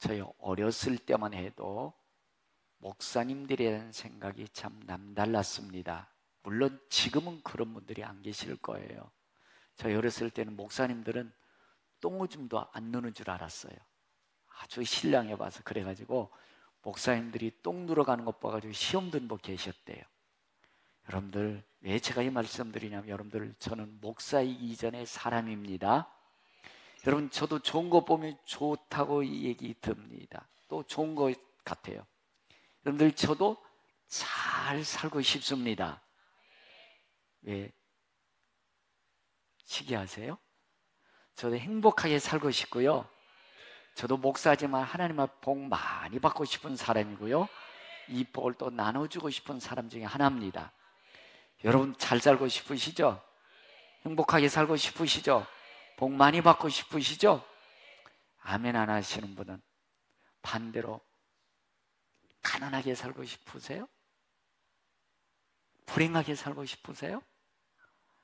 저희 어렸을 때만 해도 목사님들에 대한 생각이 참 남달랐습니다. 물론 지금은 그런 분들이 안 계실 거예요. 저희 어렸을 때는 목사님들은 똥오줌도 안 누는 줄 알았어요. 아주 신랑해 봐서. 그래가지고 목사님들이 똥 누러 가는 것 봐가지고 시험 든 분 계셨대요. 여러분들, 왜 제가 이 말씀 드리냐면, 여러분들, 저는 목사이기 이전의 사람입니다. 여러분, 저도 좋은 거 보면 좋다고 얘기 듭니다. 또 좋은 거 같아요. 여러분들, 저도 잘 살고 싶습니다. 왜? 시기하세요? 저도 행복하게 살고 싶고요. 저도 목사지만 하나님 앞 복 많이 받고 싶은 사람이고요. 이 복을 또 나눠주고 싶은 사람 중에 하나입니다. 여러분, 잘 살고 싶으시죠? 행복하게 살고 싶으시죠? 복 많이 받고 싶으시죠? 아멘 안 하시는 분은 반대로 가난하게 살고 싶으세요? 불행하게 살고 싶으세요?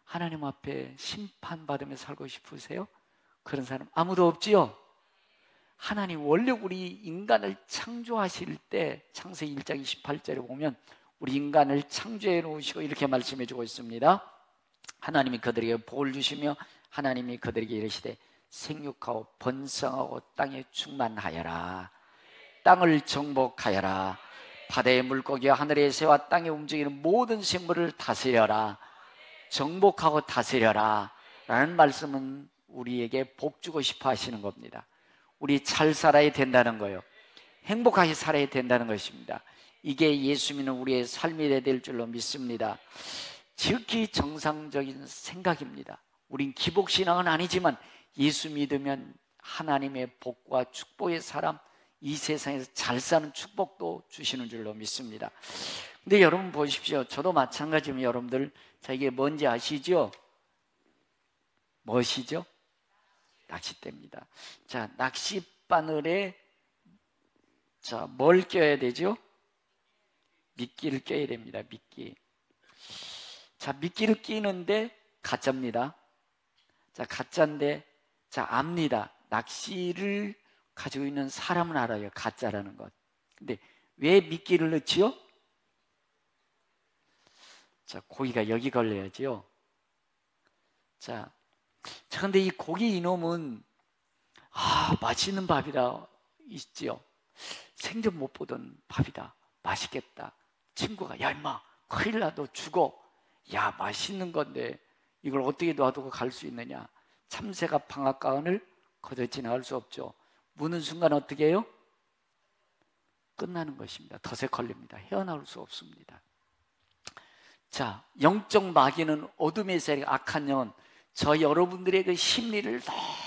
하나님 앞에 심판받으며 살고 싶으세요? 그런 사람 아무도 없지요? 하나님 원래 우리 인간을 창조하실 때 창세기 1장 28절에 보면 우리 인간을 창조해 놓으시고 이렇게 말씀해 주고 있습니다. 하나님이 그들에게 복을 주시며 하나님이 그들에게 이르시되 생육하고 번성하고 땅에 충만하여라. 땅을 정복하여라. 바다의 물고기와 하늘의 새와 땅에 움직이는 모든 생물을 다스려라. 정복하고 다스려라 라는 말씀은 우리에게 복 주고 싶어 하시는 겁니다. 우리 잘 살아야 된다는 거예요. 행복하게 살아야 된다는 것입니다. 이게 예수 믿는 우리의 삶이 될 줄로 믿습니다. 지극히 정상적인 생각입니다. 우린 기복신앙은 아니지만 예수 믿으면 하나님의 복과 축복의 사람, 이 세상에서 잘 사는 축복도 주시는 줄로 믿습니다. 근데 여러분 보십시오. 저도 마찬가지면 여러분들, 자, 이게 뭔지 아시죠? 무엇이죠? 낚싯대입니다. 자, 낚싯바늘에 자, 뭘 껴야 되죠? 미끼를 껴야 됩니다. 미끼. 자, 미끼를 끼는데 가짜입니다. 자, 가짜인데, 자, 압니다. 낚시를 가지고 있는 사람은 알아요. 가짜라는 것. 근데 왜 미끼를 넣지요? 자, 고기가 여기 걸려야지요. 자, 근데 이 고기 이놈은 맛있는 밥이다 있지요. 생전 못 보던 밥이다. 맛있겠다. 친구가 야 임마 큰일 나 너 죽어. 야 맛있는 건데 이걸 어떻게 놔두고 갈 수 있느냐. 참새가 방앗간을 거저 지나갈 수 없죠. 무는 순간 어떻게 해요? 끝나는 것입니다. 덫에 걸립니다. 헤어나올 수 없습니다. 자, 영적 마귀는 어둠의 세력, 악한 영은 저 여러분들의 그 심리를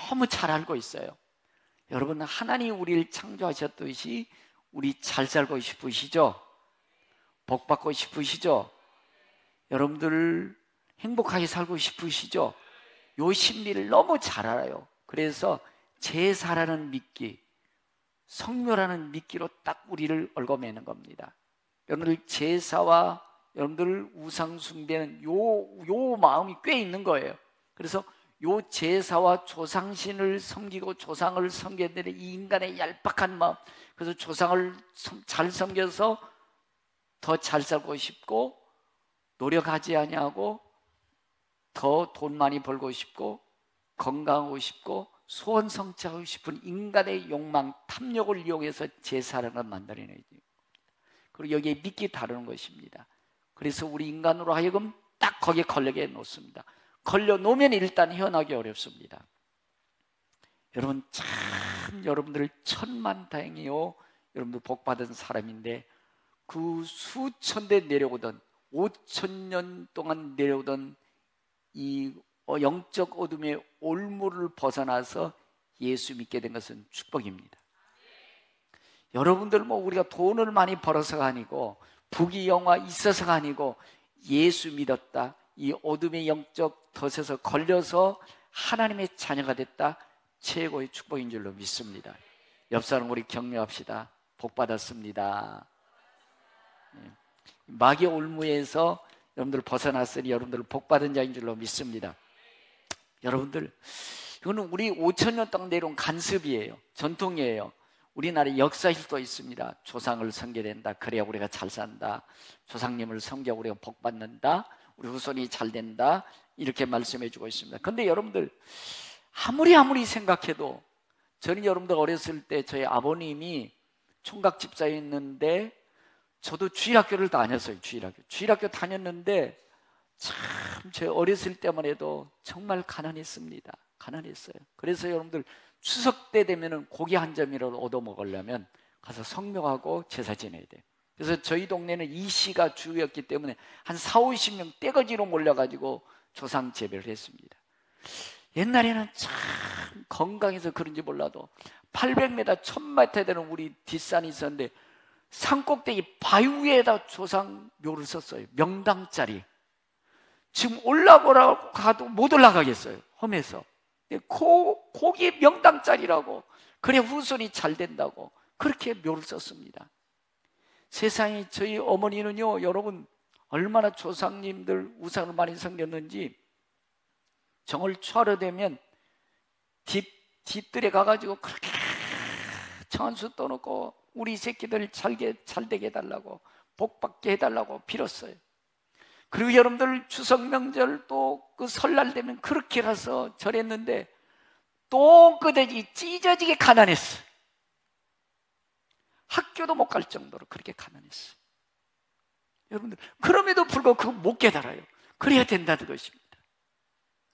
너무 잘 알고 있어요. 여러분, 하나님이 우리를 창조하셨듯이 우리 잘 살고 싶으시죠? 복 받고 싶으시죠? 여러분들 행복하게 살고 싶으시죠? 요 심리를 너무 잘 알아요. 그래서 제사라는 미끼, 성묘라는 미끼로 딱 우리를 얽어매는 겁니다. 여러분들 제사와 여러분들 우상 숭배는 요 마음이 꽤 있는 거예요. 그래서 요 제사와 조상신을 섬기고 조상을 섬겨야 되는 이 인간의 얄팍한 마음, 그래서 조상을 잘 섬겨서 더 잘 살고 싶고 노력하지 아니하고 더 돈 많이 벌고 싶고 건강하고 싶고 소원 성취하고 싶은 인간의 욕망, 탐욕을 이용해서 제사라는 걸 만들어내죠. 그리고 여기에 미끼 다루는 것입니다. 그래서 우리 인간으로 하여금 딱 거기에 걸리게 놓습니다. 걸려 놓으면 일단 헤어나기 어렵습니다. 여러분 참 여러분들 천만다행이요. 여러분들 복받은 사람인데 그 수천 대 내려오던 5,000년 동안 내려오던 이 영적 어둠의 올무를 벗어나서 예수 믿게 된 것은 축복입니다. 여러분들 뭐 우리가 돈을 많이 벌어서가 아니고 부귀영화 있어서가 아니고 예수 믿었다, 이 어둠의 영적 덫에서 걸려서 하나님의 자녀가 됐다, 최고의 축복인 줄로 믿습니다. 옆 사람 우리 격려합시다. 복 받았습니다. 마귀 올무에서 여러분들 벗어났으니 여러분들 복 받은 자인 줄로 믿습니다. 여러분들 이거는 우리 5,000년 동안 내려온 간섭이에요. 전통이에요. 우리나라 역사일 수도 있습니다. 조상을 섬겨야 된다. 그래야 우리가 잘 산다. 조상님을 섬겨 우리가 복 받는다. 우리 후손이 잘 된다. 이렇게 말씀해 주고 있습니다. 그런데 여러분들 아무리 생각해도 저는 여러분들 어렸을 때 저희 아버님이 총각 집사였는데 저도 주일학교를 다녔어요. 주일학교 다녔는데 참 제 어렸을 때만 해도 정말 가난했습니다. 가난했어요. 그래서 여러분들 추석 때 되면은 고기 한 점이라도 얻어 먹으려면 가서 성묘하고 제사 지내야 돼요. 그래서 저희 동네는 이씨가 주였기 때문에 한 40-50명 떼거지로 몰려가지고 조상 재배를 했습니다. 옛날에는 참 건강해서 그런지 몰라도 800m, 1000m 되는 우리 뒷산이 있었는데 산꼭대기 바위 위에다 조상 묘를 썼어요. 명당짜리. 지금 올라오라고 가도 못 올라가겠어요. 험해서. 고기 명당짜리라고. 그래 후손이 잘 된다고 그렇게 묘를 썼습니다. 세상에 저희 어머니는요, 여러분 얼마나 조상님들 우상을 많이 섬겼는지 정월 초하루 되면 뒷뜰에 가가지고 그렇게 청한수 떠놓고 우리 새끼들 잘 되게 해달라고 복 받게 해달라고 빌었어요. 그리고 여러분들 추석 명절 또 그 설날 되면 그렇게 가서 절했는데 또 그대지 찢어지게 가난했어요. 학교도 못 갈 정도로 그렇게 가난했어요. 여러분들 그럼에도 불구하고 그거 못 깨달아요. 그래야 된다는 것입니다.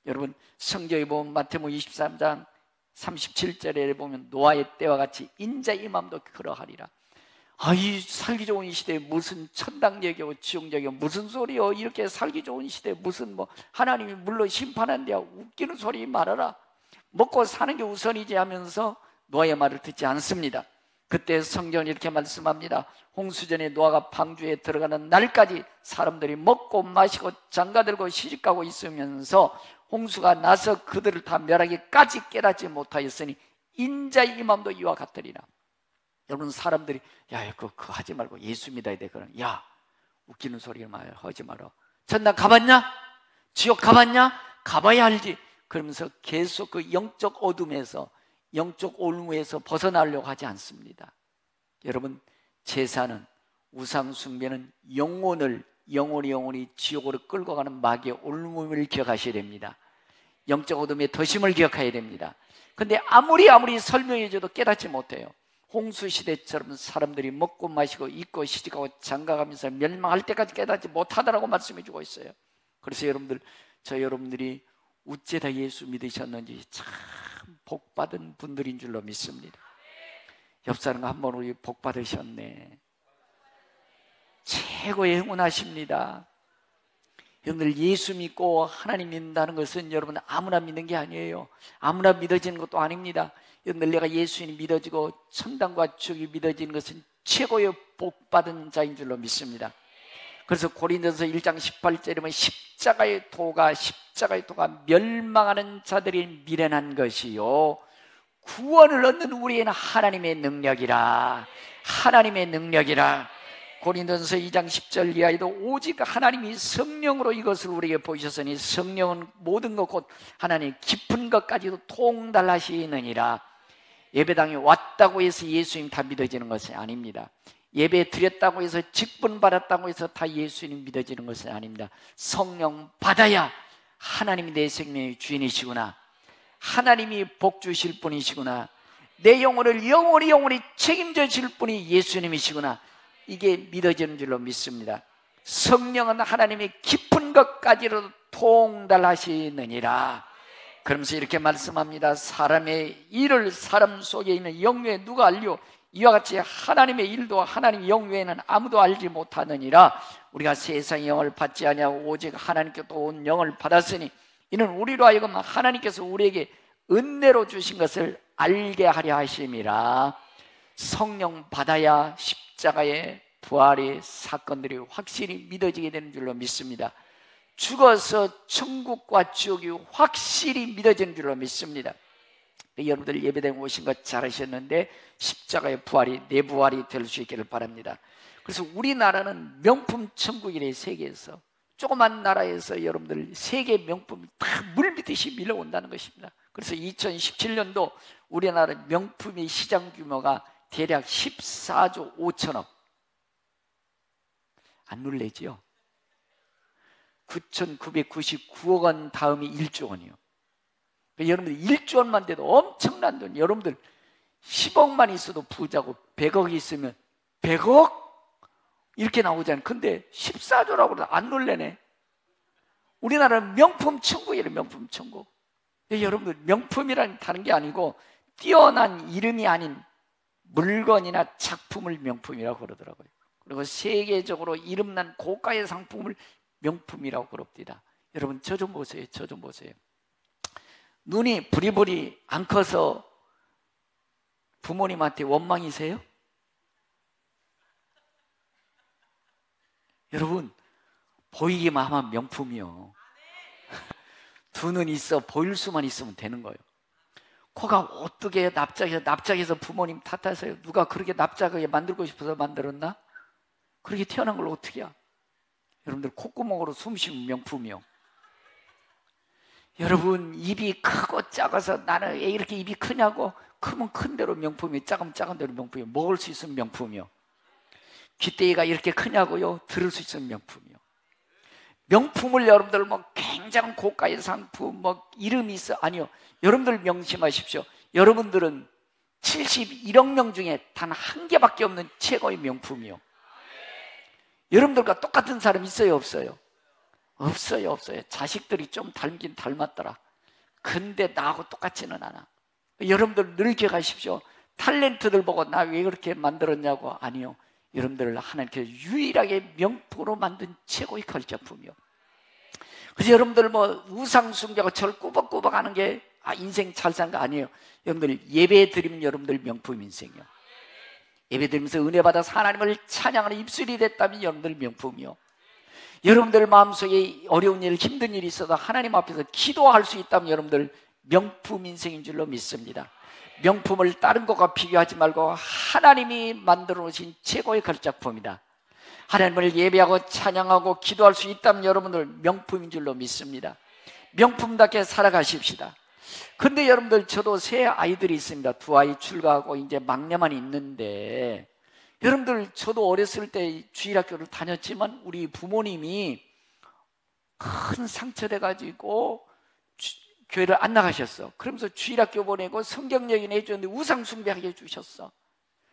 여러분 성경에 보면 마태복음 23장 37절에 보면 노아의 때와 같이 인자의 마음도 그러하리라. 이 살기 좋은 이 시대에 무슨 천당역이고 지옥역이고 무슨 소리요? 이렇게 살기 좋은 시대에 무슨 하나님이 물론 심판한대야. 웃기는 소리 말아라. 먹고 사는 게 우선이지 하면서 노아의 말을 듣지 않습니다. 그때 성경은 이렇게 말씀합니다. 홍수전에 노아가 방주에 들어가는 날까지 사람들이 먹고 마시고 장가들고 시집가고 있으면서 홍수가 나서 그들을 다 멸하기까지 깨닫지 못하였으니 인자의 이 마음도 이와 같으리라. 여러분 사람들이 야 그거 하지 말고 예수 믿어야 돼. 그러면 야 웃기는 소리 말 하지 마라. 천당 가봤냐? 지옥 가봤냐? 가봐야 알지. 그러면서 계속 그 영적 어둠에서 영적 올무에서 벗어나려고 하지 않습니다. 여러분 제사는 우상 숭배는 영원히 지옥으로 끌고 가는 마귀의 올무를 기억하셔야 됩니다. 영적 어둠의 더심을 기억해야 됩니다. 그런데 아무리 설명해줘도 깨닫지 못해요. 홍수시대처럼 사람들이 먹고 마시고 입고 시집가고 장가가면서 멸망할 때까지 깨닫지 못하더라고 말씀해 주고 있어요. 그래서 여러분들이 어째다 예수 믿으셨는지 참 복받은 분들인 줄로 믿습니다. 옆 사람과 한번 우리 복받으셨네. 최고의 행운하십니다. 여러분들 예수 믿고 하나님 믿는다는 것은 여러분 아무나 믿는 게 아니에요. 아무나 믿어지는 것도 아닙니다. 여러분들 내가 예수님 믿어지고 천당과 지옥이 믿어지는 것은 최고의 복받은 자인 줄로 믿습니다. 그래서 고린도서 1장 18절에 보면 십자가의 도가 멸망하는 자들이 미련한 것이요 구원을 얻는 우리에는 하나님의 능력이라. 고린도서 2장 10절 이하에도 오직 하나님이 성령으로 이것을 우리에게 보이셨으니 성령은 모든 것 곧 하나님 깊은 것까지도 통달하시느니라. 예배당에 왔다고 해서 예수님 다 믿어지는 것이 아닙니다. 예배 드렸다고 해서 직분 받았다고 해서 다 예수님 믿어지는 것은 아닙니다. 성령 받아야 하나님이 내 생명의 주인이시구나, 하나님이 복 주실 분이시구나, 내 영혼을 영원히 책임져 주실 분이 예수님이시구나, 이게 믿어지는 줄로 믿습니다. 성령은 하나님의 깊은 것까지도 통달하시느니라. 그러면서 이렇게 말씀합니다. 사람의 일을 사람 속에 있는 영외에 누가 알려? 이와 같이 하나님의 일도 하나님 영외에는 아무도 알지 못하느니라. 우리가 세상의 영을 받지 아니하고 오직 하나님께서 온 영을 받았으니 이는 우리로 하여금 하나님께서 우리에게 은혜로 주신 것을 알게 하려 하심이라. 성령 받아야 십자가의 부활의 사건들이 확실히 믿어지게 되는 줄로 믿습니다. 죽어서 천국과 지옥이 확실히 믿어지는 줄로 믿습니다. 여러분들 예배당에 오신 것 잘하셨는데 십자가의 부활이 내 부활이 될 수 있기를 바랍니다. 그래서 우리나라는 명품 천국이래. 세계에서 조그만 나라에서 여러분들 세계 명품이 다 물밀듯이 밀려온다는 것입니다. 그래서 2017년도 우리나라 명품의 시장 규모가 대략 14조 5천억. 안 놀래지요? 9,999억 원 다음이 1조 원이요. 여러분들 1조 원만 돼도 엄청난 돈. 여러분들 10억만 있어도 부자고 100억이 있으면 100억? 이렇게 나오잖아요. 근데 14조라고 해도 안 놀래네. 우리나라는 명품 천국이에요. 명품 천국. 여러분들 명품이라는 다른 게 아니고 뛰어난 이름이 아닌 물건이나 작품을 명품이라고 그러더라고요. 그리고 세계적으로 이름난 고가의 상품을 명품이라고 그럽니다. 여러분 저 좀 보세요. 저 좀 보세요. 눈이 부리부리 안 커서 부모님한테 원망이세요? 여러분 보이기만 하면 명품이요. 두 눈 있어 보일 수만 있으면 되는 거예요. 코가 어떻게 납작해서 부모님 탓하세요? 누가 그렇게 납작하게 만들고 싶어서 만들었나? 그렇게 태어난 걸 어떻게 해? 여러분들 콧구멍으로 숨 쉬면 명품이요. 여러분 입이 크고 작아서 나는 왜 이렇게 입이 크냐고, 크면 큰 대로 명품이, 작으면 작은 대로 명품이. 먹을 수 있으면 명품이요. 귀때기가 이렇게 크냐고요? 들을 수 있으면 명품이요. 명품을 여러분들 뭐 굉장히 고가의 상품 뭐 이름이 있어, 아니요. 여러분들 명심하십시오. 여러분들은 71억 명 중에 단 한 개밖에 없는 최고의 명품이요. 여러분들과 똑같은 사람 있어요, 없어요? 없어요, 없어요. 자식들이 좀 닮긴 닮았더라. 근데 나하고 똑같지는 않아. 여러분들 늘 기억하십시오. 탤런트들 보고 나 왜 그렇게 만들었냐고. 아니요. 여러분들을 하나님께서 유일하게 명품으로 만든 최고의 걸작품이요. 그래서 여러분들 뭐 우상 숭배하고 절 꾸벅꾸벅 하는 게 인생 잘 산 거 아니에요. 여러분들 예배 드리면 여러분들 명품 인생이요. 예배 드리면서 은혜 받아서 하나님을 찬양하는 입술이 됐다면 여러분들 명품이요. 여러분들 마음속에 어려운 일, 힘든 일이 있어도 하나님 앞에서 기도할 수 있다면 여러분들 명품 인생인 줄로 믿습니다. 명품을 다른 것과 비교하지 말고 하나님이 만들어 놓으신 최고의 걸작품이다. 하나님을 예배하고 찬양하고 기도할 수 있다면 여러분들 명품인 줄로 믿습니다. 명품답게 살아가십시다. 근데 여러분들 저도 새 아이들이 있습니다. 두 아이 출가하고 이제 막내만 있는데, 여러분들 저도 어렸을 때 주일학교를 다녔지만 우리 부모님이 큰 상처돼 가지고 교회를 안 나가셨어. 그러면서 주일학교 보내고 성경역인 해줬는데 우상 숭배하게 해주셨어.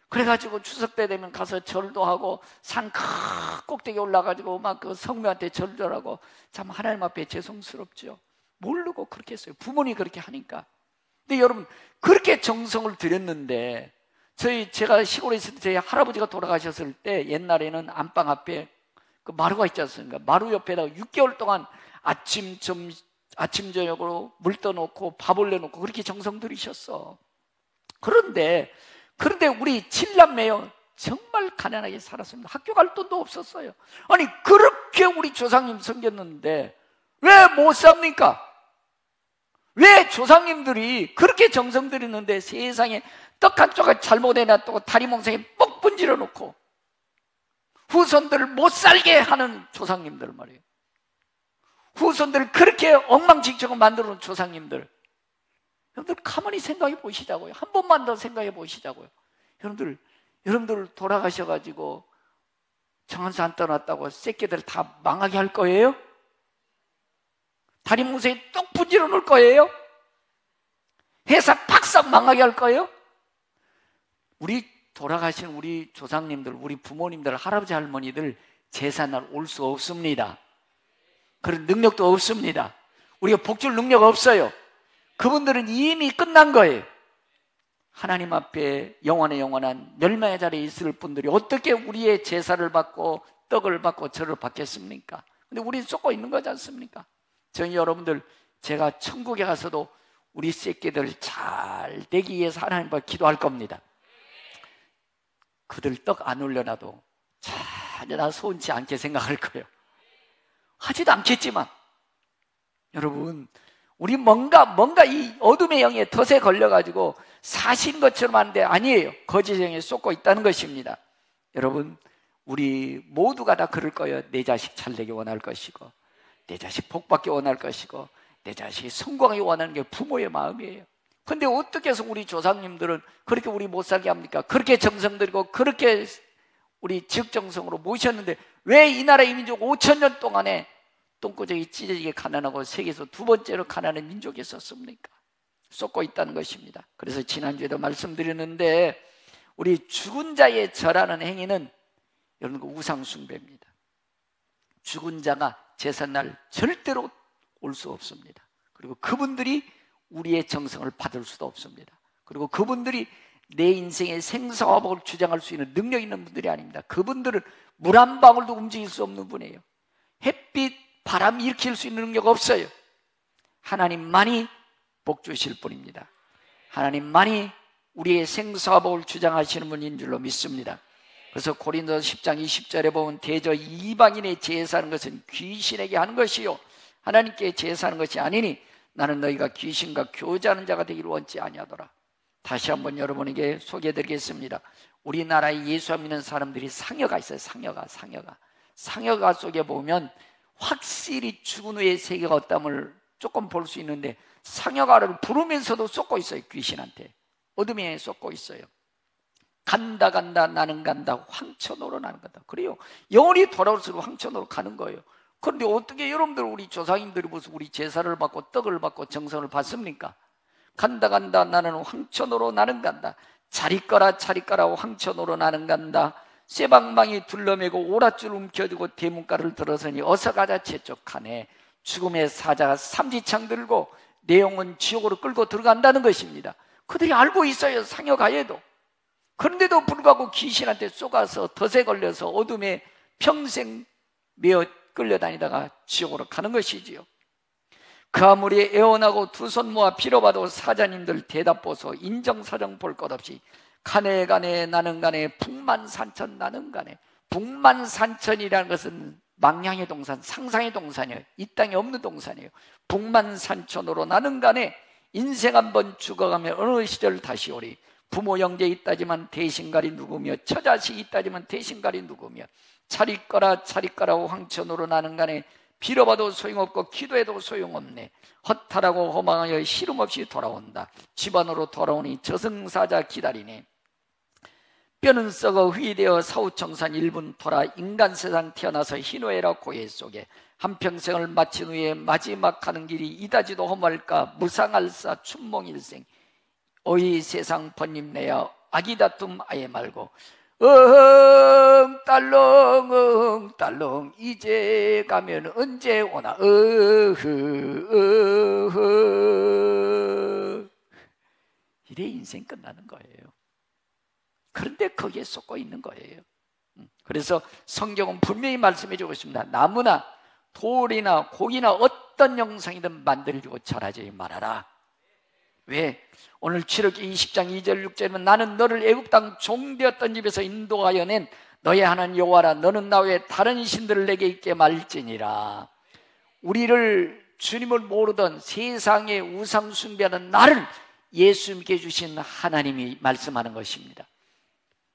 그래가지고 추석 때 되면 가서 절도 하고 산 꼭대기 올라가지고 막 그 성묘한테 절도하고, 참 하나님 앞에 죄송스럽죠. 모르고 그렇게 했어요. 부모님이 그렇게 하니까. 근데 여러분 그렇게 정성을 들였는데, 제가 시골에 있을 때 저희 할아버지가 돌아가셨을 때 옛날에는 안방 앞에 그 마루가 있지 않습니까? 마루 옆에다가 6개월 동안 아침 저녁으로 물 떠놓고 밥 올려놓고 그렇게 정성 들이셨어. 그런데 우리 7남매요 정말 가난하게 살았습니다. 학교 갈 돈도 없었어요. 아니 그렇게 우리 조상님 섬겼는데 왜 못 삽니까? 왜 조상님들이 그렇게 정성 들였는데 세상에 떡 한 조각 잘못 해놨다고 다리 몽둥이에 뻑 분질러 놓고 후손들을 못 살게 하는 조상님들 말이에요. 후손들을 그렇게 엉망진창으로 만들어 놓은 조상님들, 여러분들 가만히 생각해 보시자고요. 한 번만 더 생각해 보시자고요. 여러분들 돌아가셔가지고 정한수 안 떠났다고 새끼들 다 망하게 할 거예요? 다리 몽둥이에 똑 분질러 놓을 거예요? 회사 팍싹 망하게 할 거예요? 우리 돌아가신 우리 조상님들, 우리 부모님들, 할아버지 할머니들 제사날 올 수 없습니다. 그런 능력도 없습니다. 우리가 복줄 능력 없어요. 그분들은 이미 끝난 거예요. 하나님 앞에 영원한 멸망의 자리에 있을 분들이 어떻게 우리의 제사를 받고 떡을 받고 절을 받겠습니까? 근데 우리는 쏟고 있는 거지 않습니까? 저희 여러분들, 제가 천국에 가서도 우리 새끼들 잘 되기 위해서 하나님 앞에 기도할 겁니다. 그들 떡 안 올려놔도 전혀 나 소원치 않게 생각할 거예요. 하지도 않겠지만, 여러분 우리 뭔가 이 어둠의 영에 덫에 걸려가지고 사신 것처럼 하는데 아니에요. 거짓의 영에 쏟고 있다는 것입니다. 여러분 우리 모두가 다 그럴 거예요. 내 자식 잘 되기 원할 것이고, 내 자식 복받기 원할 것이고, 내 자식이 성공하기 원하는 게 부모의 마음이에요. 근데 어떻게 해서 우리 조상님들은 그렇게 우리 못 살게 합니까? 그렇게 정성 들이고 그렇게 우리 지극정성으로 모셨는데 왜 이 나라 이 민족 5,000년 동안에 똥꼬적이 찢어지게 가난하고 세계에서 두 번째로 가난한 민족이 있었습니까? 쏟고 있다는 것입니다. 그래서 지난주에도 말씀드렸는데 우리 죽은 자의 절하는 행위는 여러분 그 우상 숭배입니다. 죽은 자가 제삿날 절대로 올 수 없습니다. 그리고 그분들이 우리의 정성을 받을 수도 없습니다. 그리고 그분들이 내 인생의 생사화복을 주장할 수 있는 능력 있는 분들이 아닙니다. 그분들은 물 한 방울도 움직일 수 없는 분이에요. 햇빛, 바람 일으킬 수 있는 능력 없어요. 하나님만이 복 주실 분입니다. 하나님만이 우리의 생사화복을 주장하시는 분인 줄로 믿습니다. 그래서 고린도서 10장 20절에 보면 대저 이방인의 제사하는 것은 귀신에게 하는 것이요 하나님께 제사하는 것이 아니니 나는 너희가 귀신과 교제하는 자가 되기를 원치 아니하더라. 다시 한번 여러분에게 소개해드리겠습니다. 우리나라에 예수 믿는 사람들이 상여가 있어요. 상여가 속에 보면 확실히 죽은 후의 세계가 어떠함을 조금 볼 수 있는데 상여가를 부르면서도 쏟고 있어요. 귀신한테 어둠에 쏟고 있어요. 간다 나는 간다 황천으로 나는 간다. 그래요. 영원히 돌아올수록 황천으로 가는 거예요. 그런데 어떻게 여러분들 우리 조상님들이 무슨 우리 제사를 받고 떡을 받고 정성을 받습니까? 간다 나는 황천으로 나는 간다. 자리거라 황천으로 나는 간다. 쇠방망이 둘러매고 오랏줄 움켜쥐고 대문가를 들어서니 어서 가자 채쪽하네. 죽음의 사자가 삼지창 들고 내 영혼 지옥으로 끌고 들어간다는 것입니다. 그들이 알고 있어요. 상여가에도. 그런데도 불구하고 귀신한테 쏘가서 덫에 걸려서 어둠에 평생 매어 끌려다니다가 지옥으로 가는 것이지요. 그 아무리 애원하고 두 손 모아 빌어봐도 사자님들 대답 보소 인정사정 볼 것 없이 가네 나는 가네 북만산천 나는 가네. 북만산천이라는 것은 망량의 동산, 상상의 동산이에요. 이 땅에 없는 동산이에요. 북만산천으로 나는 가네. 인생 한번 죽어가면 어느 시절 다시 오리. 부모 형제 있다지만 대신갈이 누구며 처자식 있다지만 대신갈이 누구며 차리거라 황천으로 나는 간에 빌어봐도 소용없고 기도해도 소용없네. 허탈하고 허망하여 시름없이 돌아온다. 집안으로 돌아오니 저승사자 기다리네. 뼈는 썩어 휘되어 사후청산 1분 돌아 인간 세상 태어나서 희노애라 고해 속에 한평생을 마친 후에 마지막 가는 길이 이다지도 험할까 무상할사 춘몽일생. 어이 세상 번님내야 아기다툼 아예 말고 딸렁 이제 가면 언제 오나 이래 인생 끝나는 거예요. 그런데 거기에 쏟고 있는 거예요. 그래서 성경은 분명히 말씀해 주고 있습니다. 나무나 돌이나 고기나 어떤 영상이든 만들고 절하지 말아라. 왜? 오늘 출애굽기 20장 2절 6절이면 나는 너를 애굽 땅 종되었던 집에서 인도하여 낸 너의 하나님 여호와라. 너는 나 외에 다른 신들을 내게 있게 말지니라. 우리를 주님을 모르던 세상의 우상 숭배하는 나를 예수 믿게 주신 하나님이 말씀하는 것입니다.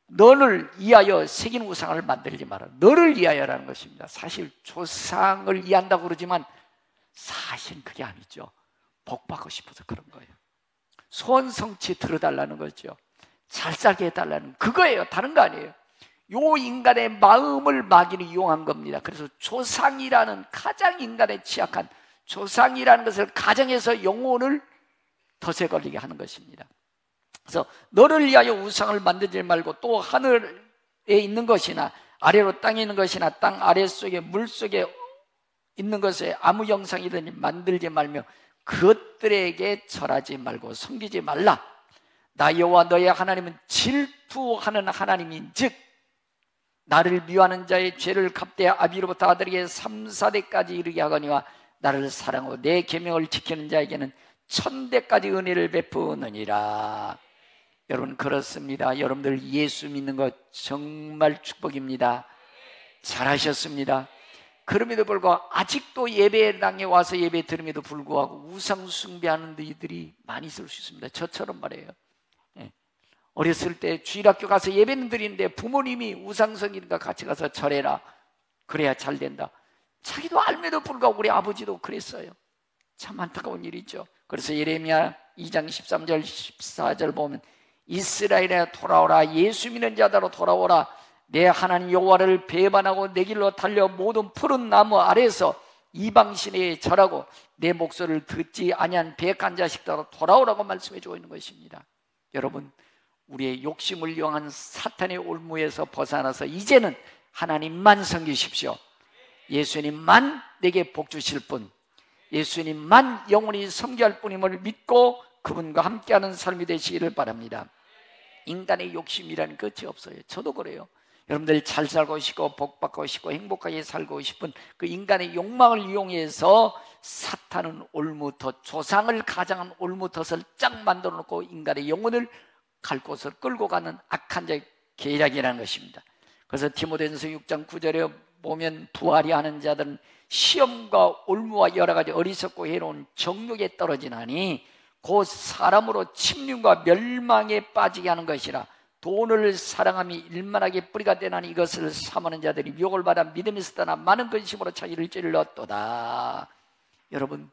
너를 위하여 새긴 우상을 만들지 마라. 너를 위하여라는 것입니다. 사실 조상을 위한다고 그러지만 사실은 그게 아니죠. 복 받고 싶어서 그런 거예요. 소원 성취 들어달라는 거죠. 잘 살게 해달라는 그거예요. 다른 거 아니에요. 요 인간의 마음을 마귀는 이용한 겁니다. 그래서 조상이라는 가장 인간에 취약한 조상이라는 것을 가정에서 영혼을 덫에 걸리게 하는 것입니다. 그래서 너를 위하여 우상을 만들지 말고 또 하늘에 있는 것이나 아래로 땅에 있는 것이나 땅 아래속에 물속에 있는 것에 아무 형상이든지 만들지 말며 그것들에게 절하지 말고 섬기지 말라. 나 여호와 너의 하나님은 질투하는 하나님인즉 나를 미워하는 자의 죄를 갚되 아비로부터 아들에게 3, 4대까지 이르게 하거니와 나를 사랑하고 내 계명을 지키는 자에게는 1000대까지 은혜를 베푸느니라. 여러분 그렇습니다. 여러분들 예수 믿는 것 정말 축복입니다. 잘하셨습니다. 그럼에도 불구하고 아직도 예배당에 와서 예배 드림에도 불구하고 우상 숭배하는 이들이 많이 있을 수 있습니다. 저처럼 말이에요. 어렸을 때 주일학교 가서 예배는 드리는데 부모님이 우상성이니까 같이 가서 절해라. 그래야 잘 된다. 자기도 알면도 불구하고 우리 아버지도 그랬어요. 참 안타까운 일이죠. 그래서 예레미야 2장 13절 14절 보면 이스라엘에 돌아오라, 예수 믿는 자들로 돌아오라. 내 하나님 여호와를 배반하고 내 길로 달려 모든 푸른 나무 아래에서 이방신에 절하고 내 목소리를 듣지 아니한 배역한 자식들로 돌아오라고 말씀해 주고 있는 것입니다. 여러분, 우리의 욕심을 이용한 사탄의 올무에서 벗어나서 이제는 하나님만 섬기십시오. 예수님만 내게 복 주실 분, 예수님만 영원히 섬겨할 뿐임을 믿고 그분과 함께하는 삶이 되시기를 바랍니다. 인간의 욕심이라는 끝이 없어요. 저도 그래요. 여러분들 잘 살고 싶고 복 받고 싶고 행복하게 살고 싶은 그 인간의 욕망을 이용해서 사탄은 올무터, 조상을 가장한 올무터를 쫙 만들어 놓고 인간의 영혼을 갈 곳을 끌고 가는 악한 자의 계략이라는 것입니다. 그래서 디모데전서 6장 9절에 보면 부활이 하는 자들은 시험과 올무와 여러 가지 어리석고 해로운 정욕에 떨어지나니 곧 사람으로 침륜과 멸망에 빠지게 하는 것이라. 돈을 사랑함이 일만하게 뿌리가 되나니 이것을 삼하는 자들이 유혹을 받아 믿음에서 떠나 많은 근심으로 자기를 찔렀도다. 여러분,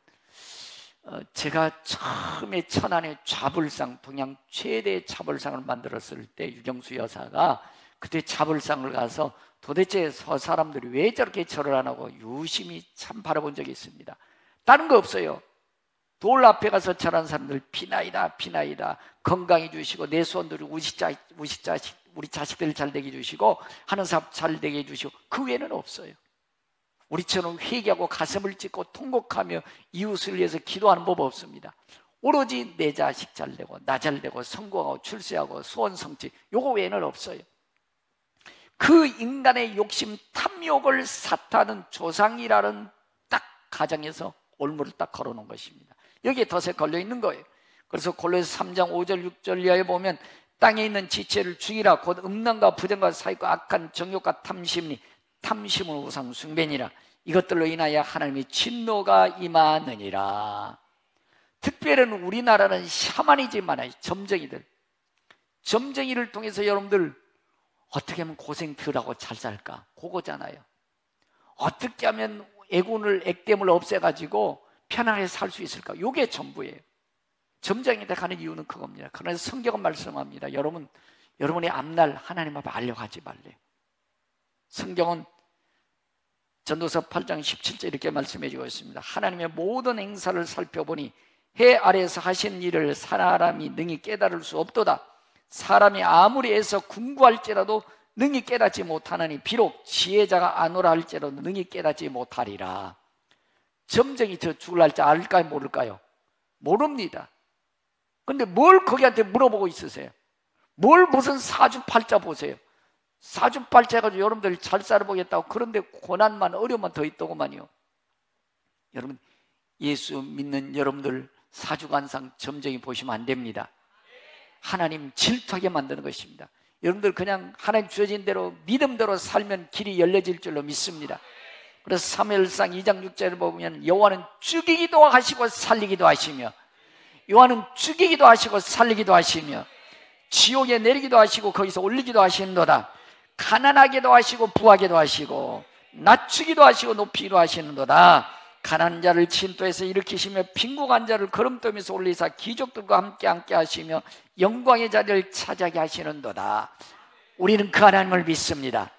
제가 처음에 천안의 좌불상, 동양 최대의 좌불상을 만들었을 때 유경수 여사가 그때 좌불상을 가서 도대체 저 사람들이 왜 저렇게 절을 안 하고 유심히 참 바라본 적이 있습니다. 다른 거 없어요. 돌 앞에 가서 절하는 사람들 피나이다 피나이다, 건강해 주시고 내 손들이 우리 자식들 잘 되게 해주시고 하는 사람 잘 되게 해주시고 그 외에는 없어요. 우리처럼 회개하고 가슴을 찢고 통곡하며 이웃을 위해서 기도하는 법 없습니다. 오로지 내 자식 잘 되고 나 잘 되고 성공하고 출세하고 소원 성취, 요거 외에는 없어요. 그 인간의 욕심 탐욕을 사탄은 조상이라는 딱 가정에서 올무를 딱 걸어놓은 것입니다. 여기에 덫에 걸려있는 거예요. 그래서 골로새 3장 5절 6절 이하에 보면 땅에 있는 지체를 죽이라. 곧 음란과 부정과 사익과 악한 정욕과 탐심이, 탐심은 우상 숭배니라. 이것들로 인하여 하나님의 진노가 임하느니라. 특별히 우리나라는 샤머니즘 많아요. 점쟁이를 통해서 여러분들 어떻게 하면 고생 덜 하고 잘 살까? 그거잖아요. 어떻게 하면 액땜을 없애가지고 편안하게 살 수 있을까? 이게 전부예요. 점쟁이한테 가는 이유는 그겁니다. 그러나 성경은 말씀합니다. 여러분의 앞날 하나님 앞에 알려가지 말래요. 성경은 전도서 8장 17절 이렇게 말씀해 주고 있습니다. 하나님의 모든 행사를 살펴보니 해 아래에서 하신 일을 사람이 능히 깨달을 수 없도다. 사람이 아무리 해서 궁구할지라도 능히 깨닫지 못하나니 비록 지혜자가 아노라 할지라도 능히 깨닫지 못하리라. 점쟁이 저 죽을 날짜 알까요 모를까요? 모릅니다. 근데 뭘 거기한테 물어보고 있으세요? 뭘 무슨 사주팔자 보세요? 사주팔자 해가지고 여러분들 잘 살아보겠다고. 그런데 고난만 어려움만 더 있더구만요. 여러분, 예수 믿는 여러분들 사주관상 점쟁이 보시면 안 됩니다. 하나님 질투하게 만드는 것입니다. 여러분들 그냥 하나님 주어진 대로 믿음대로 살면 길이 열려질 줄로 믿습니다. 그래서 사무엘상 2장 6절을 보면 여호와는 죽이기도 하시고 살리기도 하시며, 여호와는 죽이기도 하시고 살리기도 하시며, 지옥에 내리기도 하시고 거기서 올리기도 하시는도다. 가난하게도 하시고 부하게도 하시고 낮추기도 하시고 높이기도 하시는도다. 가난한 자를 진토에서 일으키시며 빈궁한 자를 거름떠면서 올리사 귀족들과 함께 하시며 영광의 자리를 차지하게 하시는도다. 우리는 그 하나님을 믿습니다.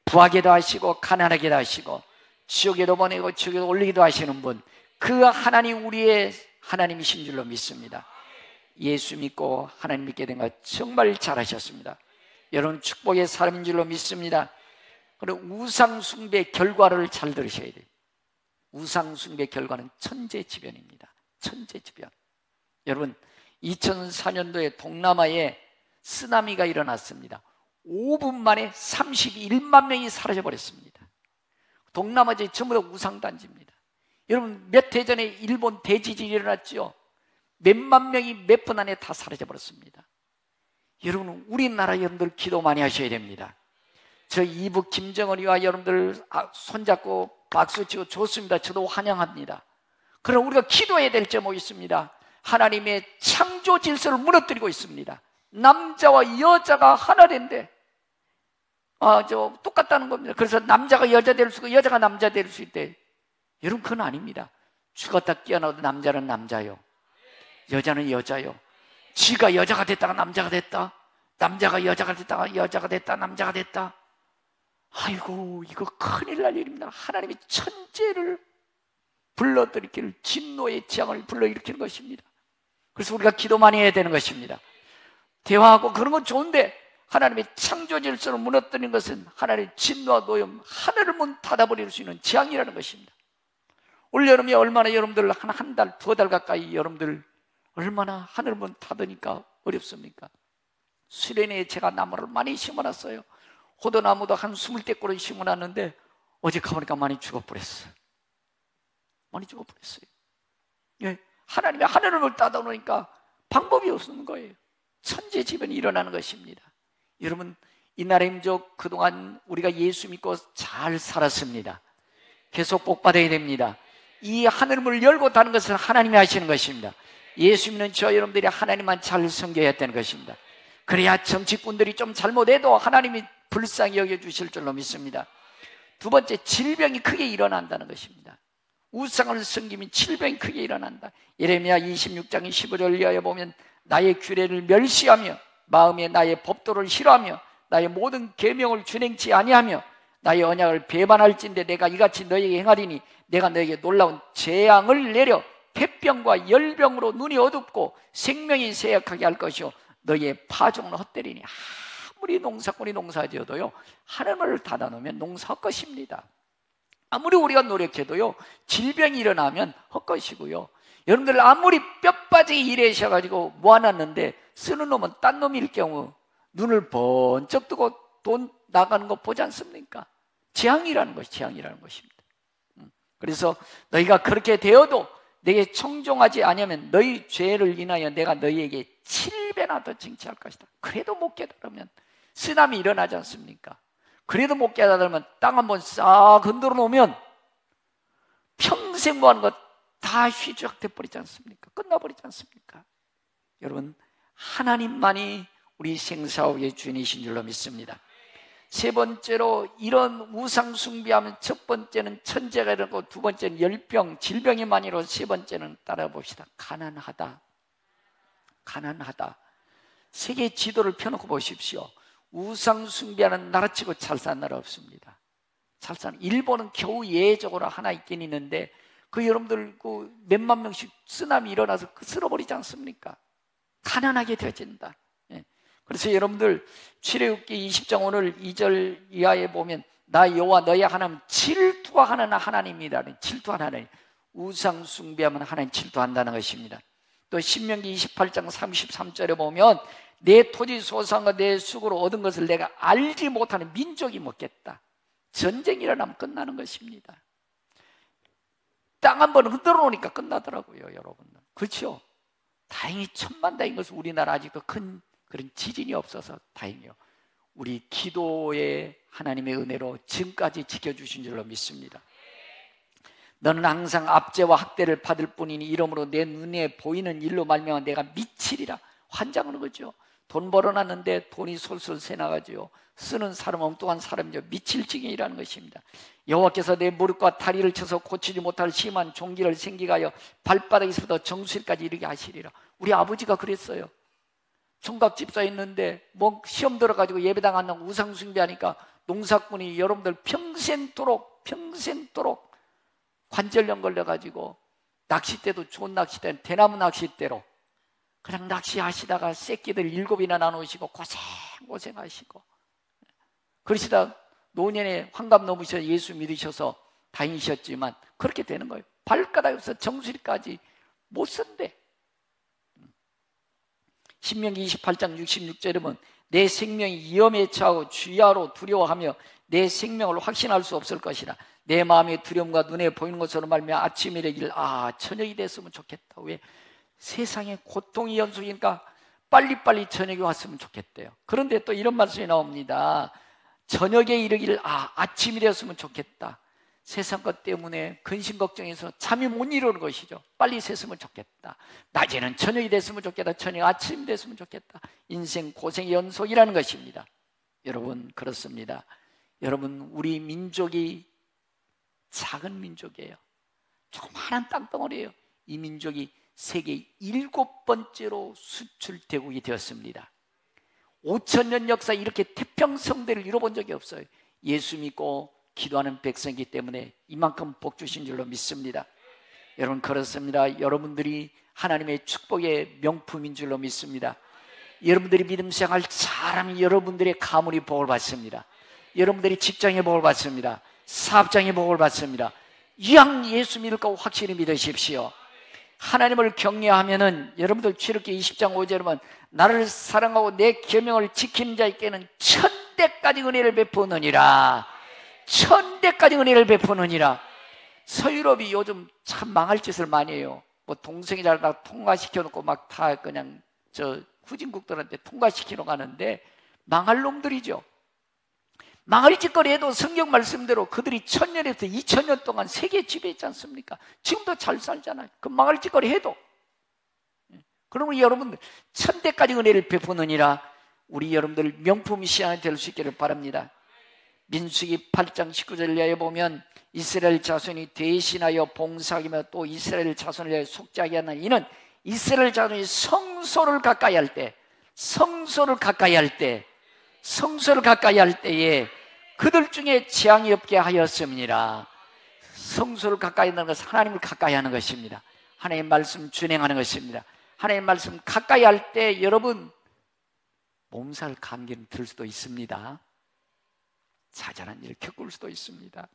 부하게도 하시고 가난하게도 하시고 지옥에도 보내고 지옥에도 올리기도 하시는 분, 그 하나님 우리의 하나님이신 줄로 믿습니다. 예수 믿고 하나님 믿게 된 거 정말 잘하셨습니다. 여러분 축복의 사람인 줄로 믿습니다. 그리고 우상 숭배의 결과를 잘 들으셔야 돼요. 우상 숭배의 결과는 천재지변입니다. 천재지변. 여러분 2004년도에 동남아에 쓰나미가 일어났습니다. 5분 만에 31만 명이 사라져버렸습니다. 동남아지 전부 다 우상단지입니다. 여러분 몇 해 전에 일본 대지진이 일어났죠. 몇만 명이 몇 분 안에 다 사라져버렸습니다. 여러분 우리나라 여러분들 기도 많이 하셔야 됩니다. 저 이북 김정은이와 여러분들 손잡고 박수치고 좋습니다. 저도 환영합니다. 그러나 우리가 기도해야 될 제목이 있습니다. 하나님의 창조 질서를 무너뜨리고 있습니다. 남자와 여자가 하나 된대. 똑같다는 겁니다. 그래서 남자가 여자 될 수 있고 여자가 남자 될 수 있대. 여러분 그건 아닙니다. 죽었다 깨어나도 남자는 남자요, 여자는 여자요. 지가 여자가 됐다가 남자가 됐다, 남자가 여자가 됐다가 여자가 됐다, 남자가 됐다. 아이고, 이거 큰일 날 일입니다. 하나님이 천재를 불러들이기를, 진노의 재앙을 불러일으키는 것입니다. 그래서 우리가 기도 많이 해야 되는 것입니다. 대화하고 그런 건 좋은데 하나님의 창조 질서를 무너뜨리는 것은 하나님의 진노와 노염, 하늘을 문 닫아버릴 수 있는 재앙이라는 것입니다. 올 여름에 얼마나 여러분들 한 달, 2달 가까이 여러분들 얼마나 하늘 문 닫으니까 어렵습니까? 수련회에 제가 나무를 많이 심어놨어요. 호도나무도 한 20대 심어놨는데 어제 가보니까 많이 죽어버렸어요. 많이 죽어버렸어요. 예, 하나님의 하늘을 닫아놓으니까 방법이 없는 거예요. 천재지변이 일어나는 것입니다. 여러분, 이 나라의 민족 그동안 우리가 예수 믿고 잘 살았습니다. 계속 복받아야 됩니다. 이 하늘문을 열고 닫는 것은 하나님이 하시는 것입니다. 예수 믿는 저 여러분들이 하나님만 잘 섬겨야 되는 것입니다. 그래야 정치꾼들이 좀 잘못해도 하나님이 불쌍히 여겨주실 줄로 믿습니다. 두 번째, 질병이 크게 일어난다는 것입니다. 우상을 섬기면 질병이 크게 일어난다. 예레미야 26장 15절 이하에 보면 나의 규례를 멸시하며 마음에 나의 법도를 싫어하며 나의 모든 계명을 준행치 아니하며 나의 언약을 배반할진대 내가 이같이 너에게 행하리니 내가 너에게 놀라운 재앙을 내려 폐병과 열병으로 눈이 어둡고 생명이 쇠약하게 할 것이요 너희의 파종은 헛되리니. 아무리 농사꾼이 농사지어도요 하늘을 닫아놓으면 농사 헛것입니다. 아무리 우리가 노력해도요 질병이 일어나면 헛것이고요. 여러분들 아무리 뼈 빠지게 일하셔가지고 모아놨는데 쓰는 놈은 딴 놈일 경우 눈을 번쩍 뜨고 돈 나가는 거 보지 않습니까? 재앙이라는 것이 재앙이라는 것입니다. 그래서 너희가 그렇게 되어도 내게 청종하지 아니하면 너희 죄를 인하여 내가 너희에게 7배나 더 징치할 것이다. 그래도 못 깨달으면 쓰나미 일어나지 않습니까? 그래도 못 깨달으면 땅 한번 싹 흔들어 놓으면 평생 모아놓은 것 다 휘적돼 버리지 않습니까? 끝나버리지 않습니까? 여러분, 하나님만이 우리 생사옥의 주인이신 줄로 믿습니다. 세 번째로 이런 우상 숭배하면 첫 번째는 천재가 이르고 두 번째는 열병, 질병이 많이 일어나고 세 번째는 따라 봅시다. 가난하다. 가난하다. 세계 지도를 펴놓고 보십시오. 우상 숭배하는 나라치고 잘 사는 나라 없습니다. 잘 사는 일본은 겨우 예외적으로 하나 있긴 있는데 그 여러분들 그 몇만 명씩 쓰나미 일어나서 쓸어버리지 않습니까? 가난하게 되어진다. 그래서 여러분들 출애굽기 20장 오늘 2절 이하에 보면 나 여호와 너희 하나님 질투하는 하나님이라는, 질투하는 하나님, 우상 숭배하면 하나님 질투한다는 것입니다. 또 신명기 28장 33절에 보면 내 토지 소산과 내 수고로 얻은 것을 내가 알지 못하는 민족이 먹겠다. 전쟁이 일어나면 끝나는 것입니다. 땅 한번 흔들어 놓으니까 끝나더라고요, 여러분. 그렇죠? 다행히 천만다인 것은 우리나라 아직도 큰 그런 지진이 없어서 다행이요. 우리 기도의 하나님의 은혜로 지금까지 지켜주신 줄로 믿습니다. 너는 항상 압제와 학대를 받을 뿐이니 이러므로 내 눈에 보이는 일로 말미암아 내가 미치리라. 환장하는 거죠. 돈 벌어놨는데 돈이 솔솔 새나가지요. 쓰는 사람 엉뚱한 사람이죠. 미칠 지경이라는 것입니다. 여호와께서 내 무릎과 다리를 쳐서 고치지 못할 심한 종기를 생기게 하여 발바닥에서부터 정수리까지 이르게 하시리라. 우리 아버지가 그랬어요. 총각 집사에 있는데 뭐 시험 들어가지고 예배당 안 나오고 우상 숭배하니까 농사꾼이 여러분들 평생도록 관절염 걸려가지고 낚싯대도 좋은 낚싯대는 대나무 낚싯대로 그냥 낚시하시다가 새끼들 7이나 나누시고 고생하시고 그러시다 노년에 환갑 넘으셔서 예수 믿으셔서 다니셨지만 그렇게 되는 거예요. 발가락에서 정수리까지 못 쓴대. 신명기 28장 66절에 보면 내 생명이 위험에 처하고 주야로 두려워하며 내 생명을 확신할 수 없을 것이라. 내 마음의 두려움과 눈에 보이는 것으로 말미암아 아침이 되길 저녁이 됐으면 좋겠다. 왜? 세상에 고통이 연속이니까 빨리빨리 저녁이 왔으면 좋겠대요. 그런데 또 이런 말씀이 나옵니다. 저녁에 이르기를 아침이 되었으면 좋겠다. 세상 것 때문에 근심 걱정해서 잠이 못 이루는 것이죠. 빨리 샜으면 좋겠다. 낮에는 저녁이 됐으면 좋겠다. 저녁 아침이 됐으면 좋겠다. 인생 고생의 연속이라는 것입니다. 여러분, 그렇습니다. 여러분, 우리 민족이 작은 민족이에요. 조그마한 땅덩어리예요. 이 민족이 세계 7번째로 수출대국이 되었습니다. 5,000년 역사에 이렇게 태평성대를 이뤄본 적이 없어요. 예수 믿고 기도하는 백성이기 때문에 이만큼 복 주신 줄로 믿습니다. 여러분, 그렇습니다. 여러분들이 하나님의 축복의 명품인 줄로 믿습니다. 여러분들이 믿음 생활 잘하면 여러분들의 가문이 복을 받습니다. 여러분들이 직장에 복을 받습니다. 사업장에 복을 받습니다. 이왕 예수 믿을 거 확실히 믿으십시오. 하나님을 경외하면은 여러분들 출애굽기 20장 5절에 보면 나를 사랑하고 내 계명을 지키는 자에게는 1000대까지 은혜를 베푸느니라. 1000대까지 은혜를 베푸느니라. 서유럽이 요즘 참 망할 짓을 많이 해요. 뭐 동생이 잘다 통과시켜 놓고 막 다 그냥 저 후진국들한테 통과시키러 가는데 망할 놈들이죠. 망할 짓거리 해도 성경 말씀대로 그들이 1000년에서 2000년 동안 세계 지배했지 않습니까? 지금도 잘 살잖아요. 그 망할 짓거리 해도. 그러면 여러분들 1000대까지 은혜를 베푸느니라. 우리 여러분들 명품 시간이 될 수 있기를 바랍니다. 민수기 8장 19절에 보면 이스라엘 자손이 대신하여 봉사하며 또 이스라엘 자손을 위하여 속죄하게 하는 이는 이스라엘 자손이 성소를 가까이 할 때, 성소를 가까이 할 때에 그들 중에 재앙이 없게 하였습니다. 성소를 가까이 하는 것은 하나님을 가까이 하는 것입니다. 하나님의 말씀 준행하는 것입니다. 하나님의 말씀 가까이 할 때 여러분 몸살 감기는 들 수도 있습니다. 자잘한 일을 겪을 수도 있습니다.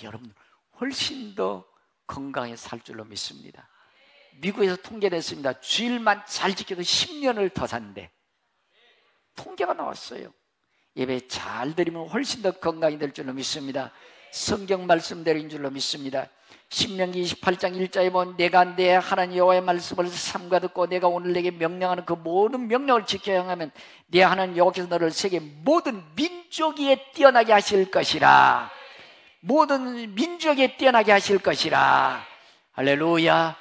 여러분 훨씬 더 건강하게 살 줄로 믿습니다. 미국에서 통계됐습니다. 주일만 잘 지켜도 10년을 더 산대. 통계가 나왔어요. 예배 잘 드리면 훨씬 더 건강이 될 줄로 믿습니다. 성경 말씀대로인 줄로 믿습니다. 신명기 28장 1절에 보면 내가 내 하나님 여호와의 말씀을 삼가 듣고 내가 오늘 내게 명령하는 그 모든 명령을 지켜야 하면 내 하나님 여호와께서 너를 세계 모든 민족 위에 뛰어나게 하실 것이라. 모든 민족 위에 뛰어나게 하실 것이라. 할렐루야.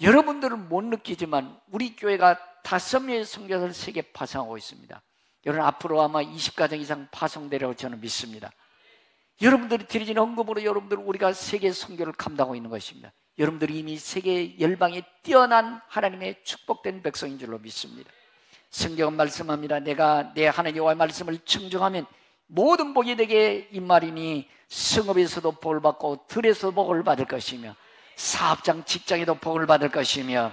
여러분들은 못 느끼지만 우리 교회가 5명의 선교사를 세계 파송하고 있습니다. 여러분 앞으로 아마 20가정 이상 파송되리라고 저는 믿습니다. 여러분들이 드리는 헌금으로 여러분들 우리가 세계 선교를 감당하고 있는 것입니다. 여러분들이 이미 세계 열방에 뛰어난 하나님의 축복된 백성인 줄로 믿습니다. 성경은 말씀합니다. 내가 내 하나님 여호와의 말씀을 청정하면 모든 복이 되게 임말이니 성읍에서도 복을 받고 들에서도 복을 받을 것이며 사업장 직장에도 복을 받을 것이며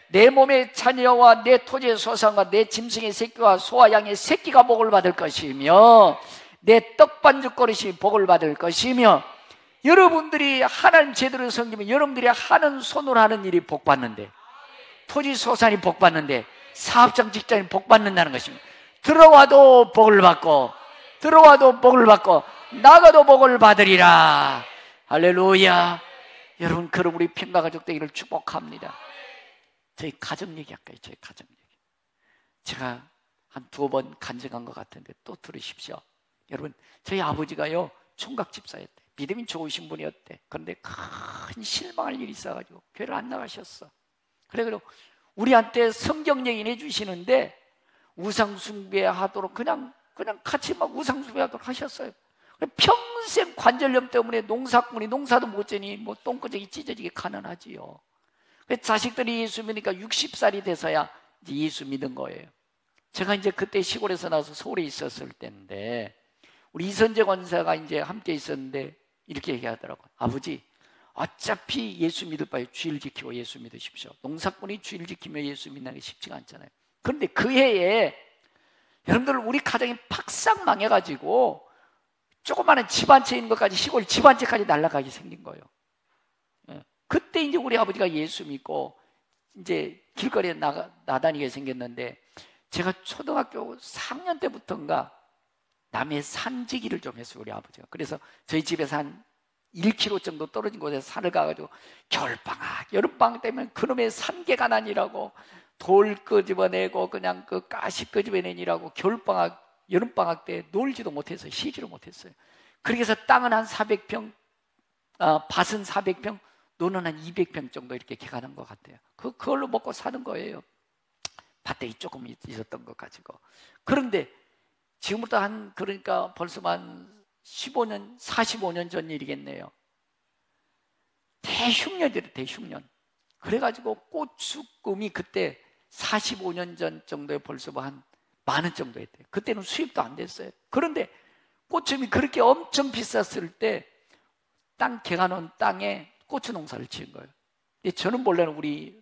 내 몸의 자녀와 내 토지의 소산과 내 짐승의 새끼와 소와 양의 새끼가 복을 받을 것이며 내 떡반죽 그릇이 복을 받을 것이며 여러분들이 하나님 제대로 섬기면 여러분들이 하는 손으로 하는 일이 복받는데 토지 소산이 복받는데 사업장 직장이 복받는다는 것입니다. 들어와도 복을 받고 들어와도 복을 받고 나가도 복을 받으리라. 할렐루야. 여러분 그럼 우리 평가 가족 되기를 축복합니다. 저희 가정 얘기할까요? 저희 가정 얘기. 제가 한 2번 간증한 것 같은데 또 들으십시오. 여러분 저희 아버지가요 총각 집사였대. 믿음이 좋으신 분이었대. 그런데 큰 실망할 일이 있어가지고 교회를 안 나가셨어. 그래서 우리한테 성경 얘기해 주시는데 우상 숭배하도록 그냥 같이 막 우상 숭배하도록 하셨어요. 평생 관절염 때문에 농사꾼이 농사도 못 지니 뭐 똥꼬쟁이 찢어지게 가난하지요. 자식들이 예수 믿으니까 60살이 돼서야 이제 예수 믿은 거예요. 제가 이제 그때 시골에서 나와서 서울에 있었을 때인데 우리 이선재 권사가 이제 함께 있었는데 이렇게 얘기하더라고요. 아버지, 어차피 예수 믿을 바에 주일 지키고 예수 믿으십시오. 농사꾼이 주일 지키며 예수 믿는 게 쉽지가 않잖아요. 그런데 그 해에 여러분들 우리 가정이 팍싹 망해가지고 조그마한 집 한 채 있는 것까지 시골 집 한 채까지 날아가게 생긴 거예요. 그때 이제 우리 아버지가 예수 믿고 이제 길거리에 나다니게 생겼는데 제가 초등학교 4학년 때부터인가 남해 산지기를 좀 했어요, 우리 아버지가. 그래서 저희 집에서 한 1km 정도 떨어진 곳에 산을 가가지고 겨울방학, 여름방학 되면 그놈의 산계가 난이라고 돌 끄집어내고 그냥 그 가시 끄집어내니라고 겨울방학, 여름방학 때 놀지도 못해서 쉬지도 못했어요. 그렇게 해서 땅은 한 400평, 밭은 400평, 노는 한 200평 정도 이렇게 개간한 것 같아요. 그걸로 먹고 사는 거예요. 밭대기 조금 있었던 것 가지고. 그런데 지금부터 그러니까 벌써 한 15년, 45년 전 일이겠네요. 대흉년이래, 대흉년. 그래가지고 고추금이 그때 45년 전 정도에 벌써 뭐 한 10,000원 정도 했대요. 그때는 수입도 안 됐어요. 그런데 고추금이 그렇게 엄청 비쌌을 때 땅 개가 놓은 땅에 고추 농사를 지은 거예요. 저는 원래는 우리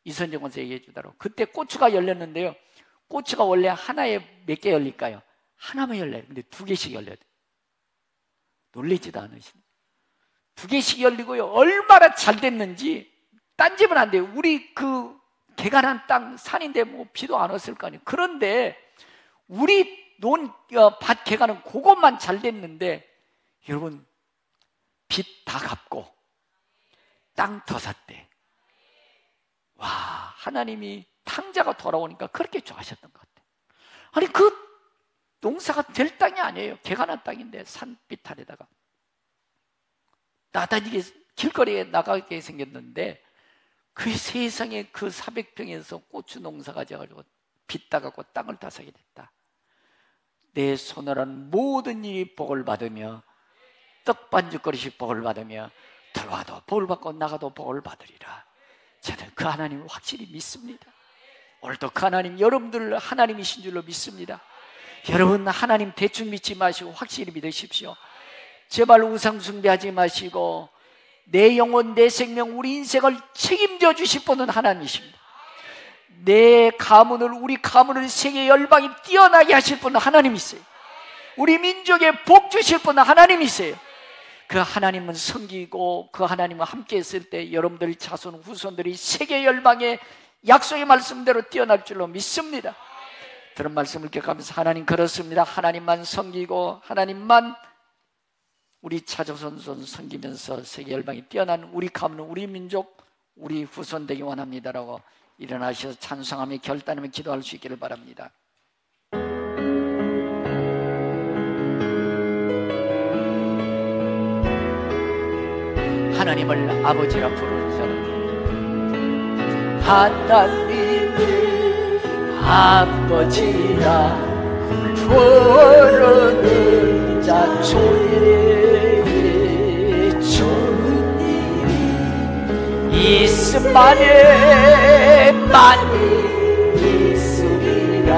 이선정 원사 얘기해 주더라고. 그때 고추가 열렸는데요, 고추가 원래 하나에 몇 개 열릴까요? 하나만 열려요. 근데 2개씩 열려야 돼요. 놀라지도 않으시네. 2개씩 열리고요, 얼마나 잘 됐는지 딴 집은 안 돼요. 우리 그 개가 난 땅 산인데 뭐 비도 안 왔을 거 아니에요. 그런데 우리 밭 개가는 그것만 잘 됐는데, 여러분 빚 다 갚고 땅 더 샀대. 와, 하나님이 탕자가 돌아오니까 그렇게 좋아하셨던 것 같아요. 아니 그 농사가 될 땅이 아니에요. 개가 난 땅인데 산빛 아래다가 나다니게 길거리에 나가게 생겼는데, 그 세상에 그 400평에서 고추 농사가 져가지고 빚 다 갚고 땅을 다 사게 됐다. 내 손으로 한 모든 일이 복을 받으며 떡 반죽거리씩 복을 받으며 들어와도 복을 받고 나가도 복을 받으리라. 저는 그 하나님을 확실히 믿습니다. 오늘도 그 하나님, 여러분들 하나님이신 줄로 믿습니다. 여러분 하나님 대충 믿지 마시고 확실히 믿으십시오. 제발 우상 숭배하지 마시고 내 영혼, 내 생명, 우리 인생을 책임져 주실 분은 하나님이십니다. 내 가문을, 우리 가문을 세계 열방이 뛰어나게 하실 분은 하나님이세요. 우리 민족에 복 주실 분은 하나님이세요. 그 하나님은 섬기고 그 하나님과 함께 했을 때 여러분들 자손 후손들이 세계 열방의 약속의 말씀대로 뛰어날 줄로 믿습니다. 그런 말씀을 기억하면서, 하나님 그렇습니다. 하나님만 섬기고 하나님만 우리 자손 섬기면서 세계 열방이 뛰어난 우리 가문, 우리 민족, 우리 후손 되기 원합니다라고 일어나셔서 찬송하며 결단하며 기도할 수 있기를 바랍니다. 하나님을 아버지라 부르는 사람, 하나님을 아버지라 부르는 자 주의 좋은 일이 있음만에 많이 있으리라.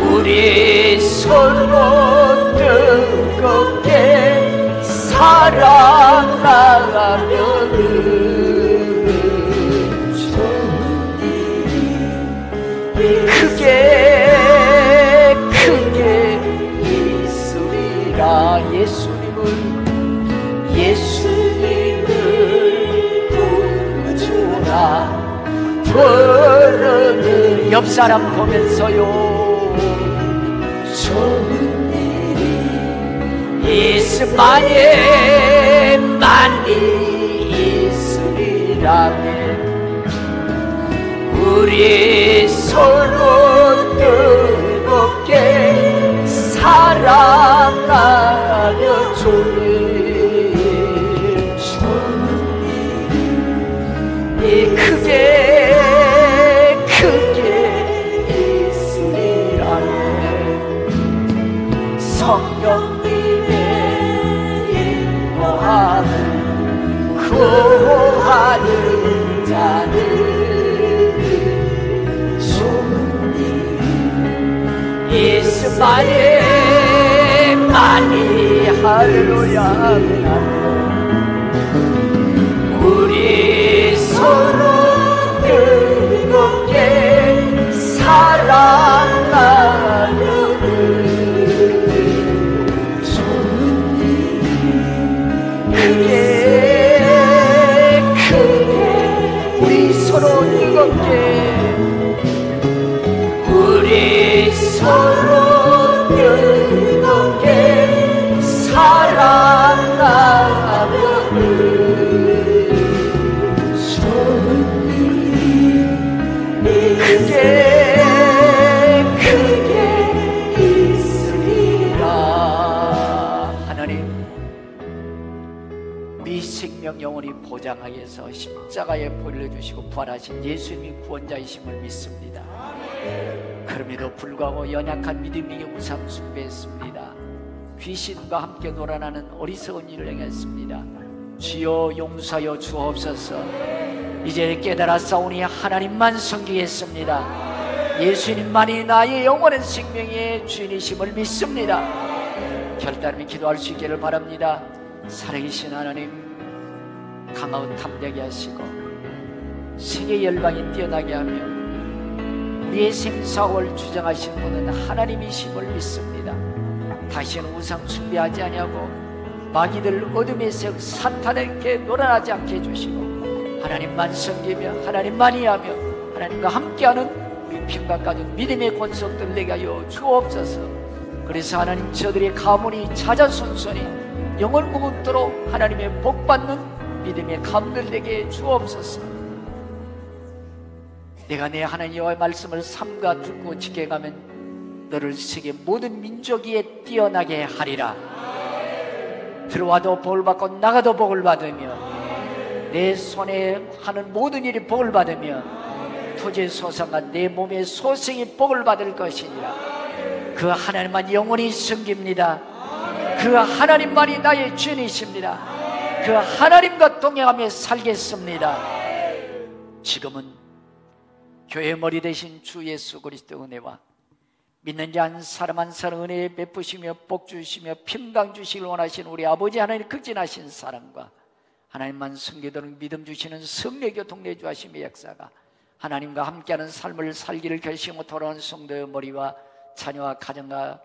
우리 서로 뜨겁게 사랑하면은 좋은 일이 크게 있으리라. 예수님을 구주라 부르는 옆 사람 보면서요, 좋은 일이 있음만에 많이 있으리라. 우리 서로 뜨겁게 사랑하며 주님 이 크게 있으리라. 성령님의 인도하는 구하는 자는 좋은 일 있음만에 많이 할렐루야. 우리 서로 뜨겁게 사랑하는 좋은 일 크게 우리 서로 뜨겁게 우리 서로 뜨겁게 사랑하는 크게 있으리라. 하나님, 우리 생명 영원히 보장하기 위해서 십자가에 보내주시고 부활하신 예수님이 구원자이심을 믿습니다. 그럼에도 불구하고 연약한 믿음이 우상 숭배했습니다. 귀신과 함께 놀아나는 어리석은 일을 행했습니다. 주여 용서하여 주옵소서. 이제 깨달았사오니 하나님만 섬기겠습니다. 예수님만이 나의 영원한 생명의 주인이심을 믿습니다. 결단하며 기도할 수 있기를 바랍니다. 살아계신 하나님, 강하고 탐되게 하시고 세계 열방이 뛰어나게 하며 우리의 생사를 주장하신 분은 하나님이심을 믿습니다. 다시는 우상 숭배하지 아니하고 마귀들 어둠의 색 사탄에게 놀아나지 않게 해주시고 하나님만 섬기며 하나님만이 하며 하나님과 함께하는 우리 평강 가족 믿음의 권속들 내게 하여 주옵소서. 그래서 하나님, 저들의 가문이 자자손손이 영원 무궁토록 하나님의 복받는 믿음의 감들 되게 주옵소서. 내가 내 하나님 여호와의 말씀을 삼가 듣고 지켜가면 너를 세계 모든 민족 위에 뛰어나게 하리라. 들어와도 복을 받고 나가도 복을 받으며 내 손에 하는 모든 일이 복을 받으며 토지의 소상과 내 몸의 소생이 복을 받을 것이니라. 그 하나님만 영원히 섬깁니다. 그 하나님만이 나의 주인이십니다. 그 하나님과 동행하며 살겠습니다. 지금은 교회의 머리 대신 주 예수 그리스도 은혜와 믿는 자 한 사람 한 사람 은혜 베푸시며 복 주시며 평강 주시길 원하시는 우리 아버지 하나님 극진하신 사랑과 하나님만 섬기도록 믿음 주시는 성례교 동네주 하심의 역사가 하나님과 함께하는 삶을 살기를 결심하고 돌아온 성도의 머리와 자녀와 가정과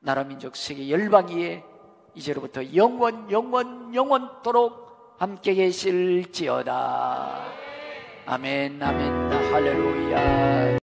나라 민족 세계 열방 위에 이제로부터 영원토록 함께 계실지어다. 아멘, 아멘, 할렐루야.